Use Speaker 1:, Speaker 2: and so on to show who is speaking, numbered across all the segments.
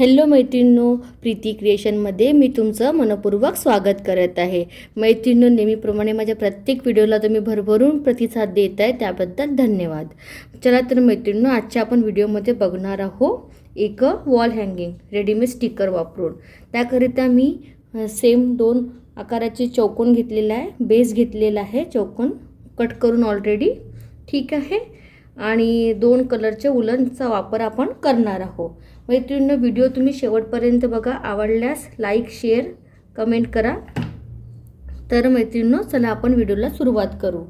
Speaker 1: Hello मैत्रिणींनो, प्रीती क्रिएशनमध्ये मी तुमचं मनपूर्वक स्वागत करत आहे। मैत्रिणींनो, नेहमीप्रमाणे माझ्या प्रत्येक व्हिडिओला तुम्ही भरभरून प्रतिसाद देत आहे, त्याबद्दल धन्यवाद। चला तर मैत्रिणींनो, आजच्या आपण व्हिडिओमध्ये बघणार आहोत एक वॉल हँगिंग रेडीमेड स्टिकर वापरून। त्याकरिता मी सेम 2 आकाराचे चौकोन घेतलेला आहे, बेस घेतलेला आहे, चौकोन कट करून ऑलरेडी, ठीक आहे। आणि 2 कलरचे उलनचा वापर आपण करणार आहोत। मैत्रिणींनो, व्हिडिओ तुम्ही शेवटपर्यंत बघा, आवडल्यास लाईक शेअर कमेंट करा। तर मैत्रिणींनो, चला आपण व्हिडिओला सुरुवात करू।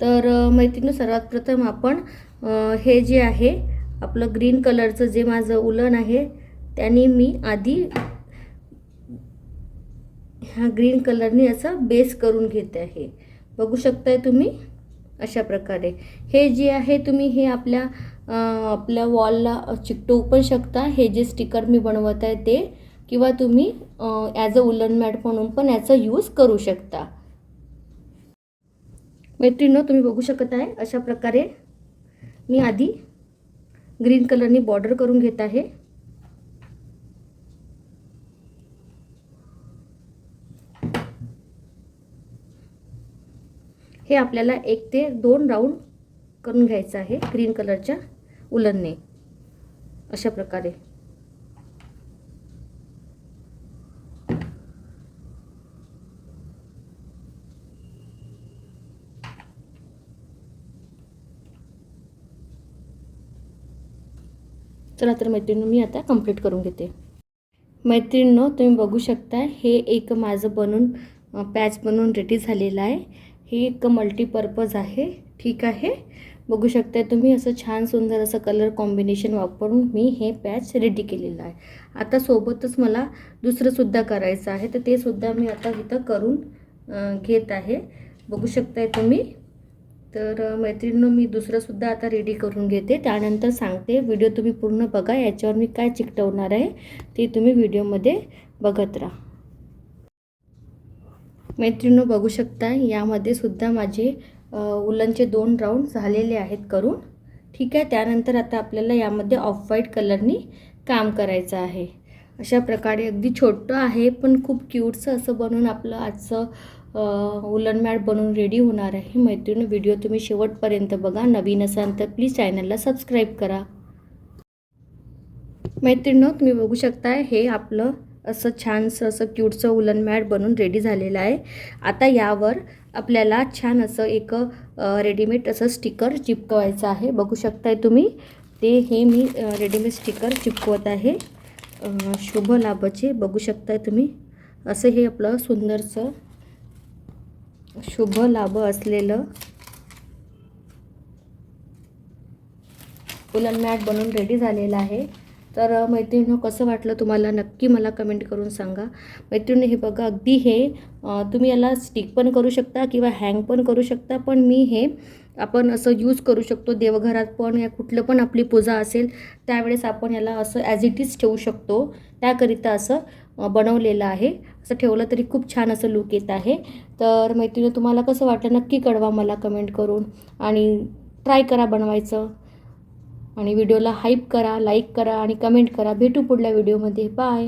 Speaker 1: तर मैत्रिणींनो, सर्वात प्रथम आपण हे जे आहे आपलं ग्रीन कलरचं जे माझं उलन आहे त्याने मी आधी ह्या ग्रीन कलरने असं बेस करून घेते आहे। बघू शकताय तुम्ही अशा प्रकारे। हे जे आहे तुम्ही हे आपल्या वॉलला चिकटवू पण शकता, हे जे स्टिकर मी बनवत आहे ते, किंवा तुम्ही ॲज अ उलन मॅट म्हणून पण याचा यूज करू शकता। मैत्रिणींनो, तुम्ही बघू शकत आहे अशा प्रकारे मी आधी ग्रीन कलरनी बॉर्डर करून घेत आहे। हे आपल्याला 1 ते 2 राऊंड करून घ्यायचं आहे ग्रीन कलरच्या उलनने अशा प्रकारे। चला तर मैत्रिणींनो, मी आता कंप्लीट करून घेते। मैत्रिणींनो, तुम्ही बघू शकता हे एक माझं बनून पॅच बनून रेडी झालेला आहे। हे एक मल्टीपर्पज आहे, ठीक आहे। बघू शकता तुम्ही असं छान सुंदर असं कलर कॉम्बिनेशन वापरून मी हे पॅच रेडी केलेलं आहे। आता सोबतच मला दुसरं सुद्धा करायचं आहे, तर ते सुद्धा मी आता इथं करून घेत आहे। बघू शकता तुम्ही। तर मैत्रिणींनो, मी दुसरं सुद्धा आता रेडी करून घेते, त्यानंतर सांगते। व्हिडिओ तुम्ही पूर्ण बघा, याच्यावर मी काय चिकटवणार आहे ते तुम्ही व्हिडिओमध्ये बघत राहा। मैत्रिणींनो, बघू शकता यामध्ये सुद्धा माझे उलनचे 2 राऊंड झालेले आहेत करून, ठीक आहे। त्यानंतर आता आपल्याला यामध्ये ऑफ व्हाईट कलरनी काम करायचं आहे। अशा प्रकारे अगदी छोटं आहे पण खूप क्यूटचं असं बनवून आपलं आजचं उलन मॅट बनवून रेडी होणार आहे। मैत्रिणींनो, व्हिडिओ तुम्ही शेवटपर्यंत बघा। नवीन असाल तर प्लीज चॅनलला सबस्क्राईब करा। मैत्रिणींनो, तुम्ही बघू शकता हे आपलं असं छानसं असं क्यूटचं उलन मॅट बनून रेडी झालेलं आहे। आता यावर आपल्याला छान असं एक रेडीमेड असं स्टिकर चिपकवायचं आहे। बघू शकताय तुम्ही ते हे मी रेडीमेड स्टिकर चिपकवत आहे शुभ लाभचे। बघू शकताय तुम्ही असं हे आपलं सुंदरसं शुभ लाभ असलेलं उलन मॅट बनवून रेडी झालेलं आहे। तर मैत्रिणींनो, कसं वाटलं तुम्हाला नक्की मला कमेंट करून सांगा। मैत्रिणींनो, हे बघा अगदी हे तुम्ही याला स्टिक पण करू शकता किंवा हँग पण करू शकता, पण मी हे आपण असं यूज करू शकतो देवघरात पण, या कुठलं पण आपली पूजा असेल त्यावेळेस आपण याला असं ॲज इट इज ठेवू शकतो, त्याकरिता असं बनवलेलं आहे। असं ठेवलं तरी खूप छान असं लुक येत आहे। तर मैत्रिणींनो, तुम्हाला कसं वाटलं नक्की कळवा मला कमेंट करून, आणि ट्राय करा बनवायचं, आणि व्हिडिओला हाईप करा, लाईक करा आणि कमेंट करा। भेटू पुढल्या व्हिडिओमध्ये, बाय।